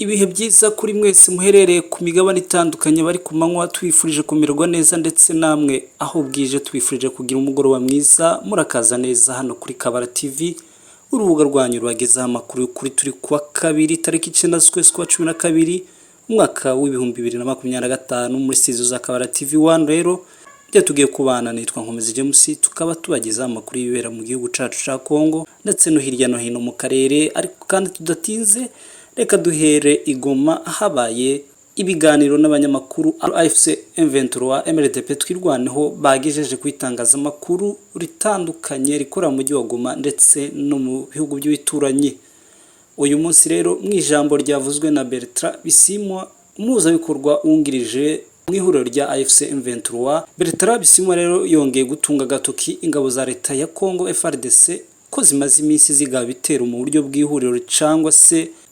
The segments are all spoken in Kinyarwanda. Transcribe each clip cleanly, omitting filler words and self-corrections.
Ibihe byiza kuri mwese muherereye ku migabane itandukanye bari ku manywa twifurije kumererwa neza ndetse namwe aho bwije twifurije kugira umugoroba mwiza murakaza neza hano kuri Kabara TV urubuga rwanyu rwagezaho amakuru y'ukuri turi kuwa kabiri tariki 9 z'ukwezi kwa 12 umwaka w'ibihumbi 2025 muri season za Kabara TV 1 rero tugiye kubana nitwa Nkomezi James tukaba tubagezaho amakuru y'ibera mu gihugu cacu ca Kongo ndetse no hirya no hino mu karere ariko kandi tudatinze reka duhere igoma habaye ibiganiro n'abanyamakuru AFC M23 MRDP twirwaneho bagejeje kwitangaza amakuru ritandukanye rikora mu mujyi wa Goma ndetse no mu bihugu by'ibituranyi. Uyu munsi rero mu ijambo ryavuzwe na Bertrand Bisimwa umuhuzabikorwa wungirije mu ihuriro rya AFC M23, Bertrand Bisimwa rero yongeye gutunga gatoki ingabo za leta ya Kongo FARDC ko zimaze iminsi zigaba bitero mu buryo bw'ihuriro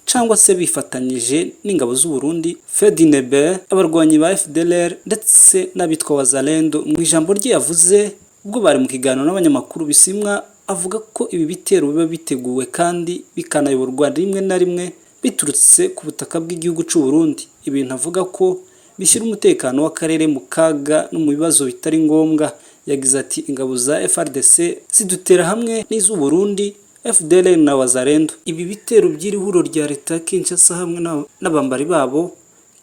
cyangwa se bifatanyije n'ingabo z'u Burundi FEDINEB, abarwanyi ba FDLR ndetse n'abitwa Wazalendo. Mu ijambo rye yavuze ubwo bari mu kiganiro n'abanyamakuru, Bisimwa avuga ko ibi bitero biba biteguwe kandi bikanayoborwa rimwe na rimwe biturutse ku butaka bw'igihugu cy'u Burundi, ibintu avuga ko bishyira umutekano w'akarere mu kaga no mu bibazo bitari ngombwa. Yagize ati ingabo za FARDC zidutera hamwe n'iz'u Burundi FDLR na Wazalendo. Ibi bitero by'irihuro rya leta Kinshasa hamwe n'abambari babo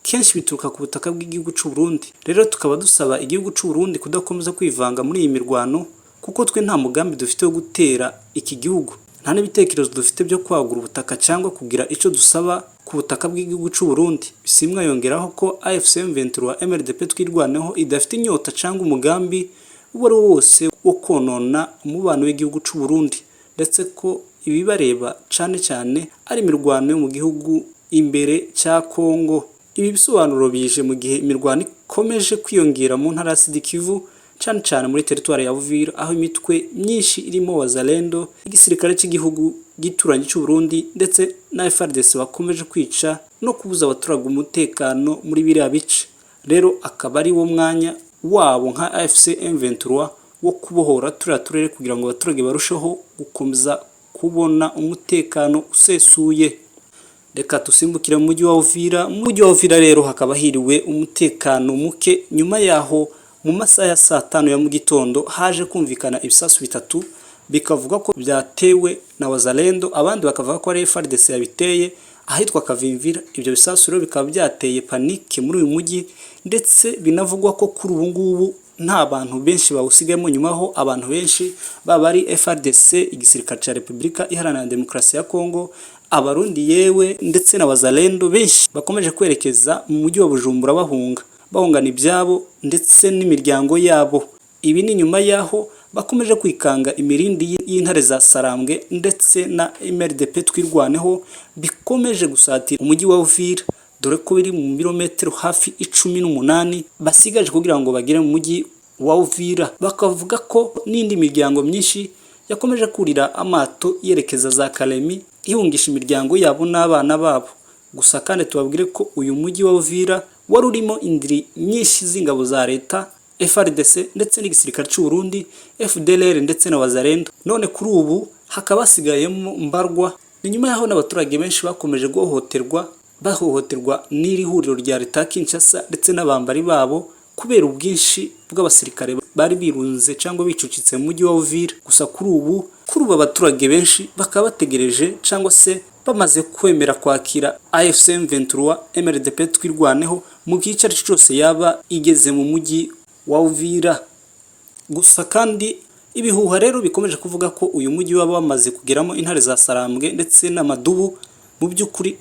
kenshi bituruka ku butaka bw'igihugu cy'u Burundi. Rero tukaba dusaba igihugu cy'u Burundi kudakomeza kwivanga muri iyi mirwano kuko twe nta mugambi dufite wo gutera iki gihugu, nta n'ibitekerezo dufite byo kwagura ubutaka cyangwa kugira icyo dusaba ku butaka bw'igihugu cy'u Burundi. Bisimwa yongeraho ko AFC M23 MRDP twirwaneho idafite inyota cyangwa umugambi uwo ari wo wose wo konona umubano w'igihugu cy'u Burundi, ndetse ko ibibareba cyane ari imirwano yo mu gihugu imbere cya Kongo. Ibi bisobanuro bije mu gihe imirwano ikomeje kwiyongera mu ntara ya Sud Kivu cyane muri teritwari ya Uvira, aho imitwe myinshi irimo Wazalendo, igisirikare cy'igihugu gituranye cy'u Burundi ndetse na FARDC bakomeje kwica no kubuza abaturage umutekano muri biriya bice. Rero akaba ari wo mwanya wabo nka AFC M23 wo kubohora turiya turere kugira ngo abaturage barusheho gukomeza kubona umutekano usesuye. Reka tusimbukire mu mujyi wa Uvira. Mu mujyi wa Uvira rero hakaba hiriwe umutekano muke nyuma yaho mu masaha ya saa 5 ya mu gitondo haje kumvikana ibisasu bitatu bikavuga ko byatewe na Wazalendo, abandi bakavuga ko ari FARDC yabiteye ahitwa Kavimvira. Ibyo bisasu rero bikaba byateye panike muri uyu mujyi ndetse binavugwa ko kuri ubu ngubu nta bantu benshi bawusigamo nyuma ho abantu benshi baba ari FARDC, igisirikare cya Repubulika Iharanira Demokarasi ya Kongo, abarundi yewe ndetse na Wazalendo benshi bakomeje kwerekeza mu mujyi wa Bujumbura bahungana ibyabo ndetse n'imiryango yabo. Ibi ni nyuma yaho bakomeje kwikanga imirindi y'intare za Sarambwe ndetse na MRDP twirwaneho bikomeje gusatira umujyi wa Uvira, dore ko biri mu birometero hafi 18 basigaje kugira ngo bagere mu mujyi wa Uvira. Bakavuga ko n'indi miryango myinshi yakomeje kurira amato yerekeza za Kalemi ihungisha imiryango yabo n'abana babo. Gusa kandi tubabwire ko uyu mujyi wa Uvira wari urimo indiri nyinshi z'ingabo za leta FARDC ndetse n'igisirikare cy'u Burundi FDLR ndetse na Wazalendo. None kuri ubu hakaba hasigayemo mbarwa. Ni nyuma yaho n'abaturage benshi bakomeje bahohoterwa n'iri huriro rya leta Kinshasa ndetse n'abambari babo kubera ubwinshi bw'abasirikare bari birunze cyangwa bicucitse mu mujyi wa Uvira. Gusa kuri ubu abaturage benshi bakaba bategereje cyangwa se bamaze kwemera kwakira AFC M23 MRDP twirwaneho mu gice cyose yaba igeze mu mujyi wa Uvira. Gusa kandi ibihuha rero bikomeje kuvuga ko uyu mujyi waba wamaze kugeramo intare za Sarambwe ndetse n'amadubu. Mu by'ukuri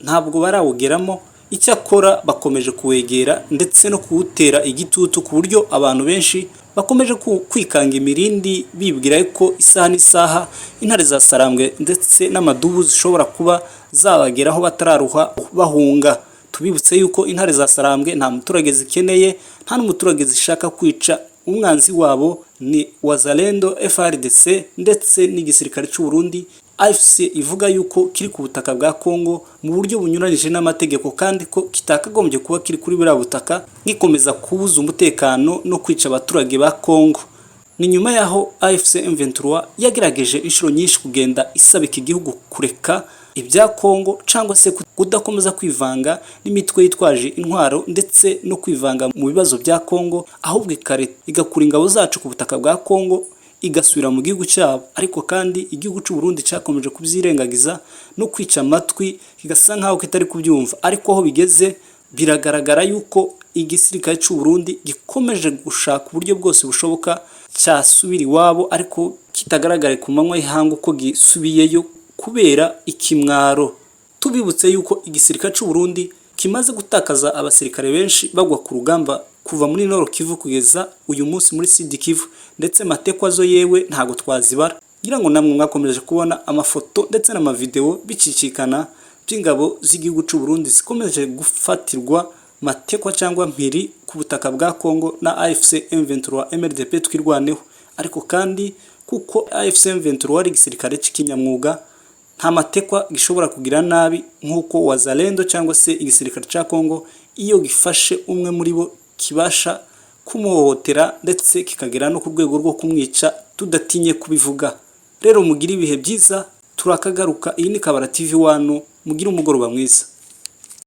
ntabwo barawugeramo, icyakora bakomeje kuwegera ndetse no kuwutera igitutu ku buryo abantu benshi bakomeje kwikanga imirindi bibwira ko isaha n'isaha intare za Sarambwe ndetse n'amadubu zishobora kuba zabageraho batararuha bahunga. Tubibutse yuko intare za Sarambwe nta muturage zikeneye, nta n'umuturage zishaka kwica. Umwanzi wabo ni Wazalendo, FARDC ndetse n'igisirikare cy'u Burundi. AFC ivuga yuko kiri ku butaka bwa Kongo mu buryo bunyuranije n'amategeko kandi ko kitakagombye kuba kiri kuri buriya butaka gikomeza kubuza umutekano no kwica abaturage ba Kongo. Ni nyuma yaho AFC M23 yagerageje inshuro nyinshi kugenda isaba iki gihugu kureka ibya Kongo cyangwa se kudakomeza kwivanga n'imitwe yitwaje intwaro ndetse no kwivanga mu bibazo bya Kongo, ahubwo igakura ingabo zacu ku butaka bwa Kongo igasubira mu gihugu cyabo. Ariko kandi igihugu cy'u Burundi cyakomeje kubyirengagiza no kwica amatwi, kigasa nkaho kitari kubyumva. Ariko aho bigeze biragaragara yuko igisirikare cy'u Burundi gikomeje gushaka uburyo bwose bushoboka cyasubira iwabo, ariko kitagaragare ku manywa y'ihangu ko gisubiyeyo kubera ikimwaro. Tubibutse yuko igisirikare cy'u Burundi kimaze gutakaza abasirikare benshi bagwa ku rugamba kuva muri Nord Kivu kugeza uyu munsi muri Sud Kivu, ndetse matekwa zo yewe ntago twazibara. Ngira ngo namwe mwakomeje kubona amafoto ndetse n'amavideo bicicikana by'ingabo z'igihugu cy'u Burundi zikomeje gufatirwa matekwa cyangwa mpiri ku butaka bwa Kongo na AFC M23 MRDP twirwaneho. Ariko kandi kuko AFC M23 ari igisirikare cy'ikinyamwuga, nta matekwa gishobora kugira nabi nk'uko Wazalendo cyangwa se igisirikare cya Kongo iyo gifashe umwe muri bo kibasha kumuhohotera ndetse kikagera no ku rwego rwo kumwica tudatinye kubivuga. Rero mugire ibihe byiza, turakagaruka. Iyi ni Kabara TV 1, mugire umugoroba mwiza.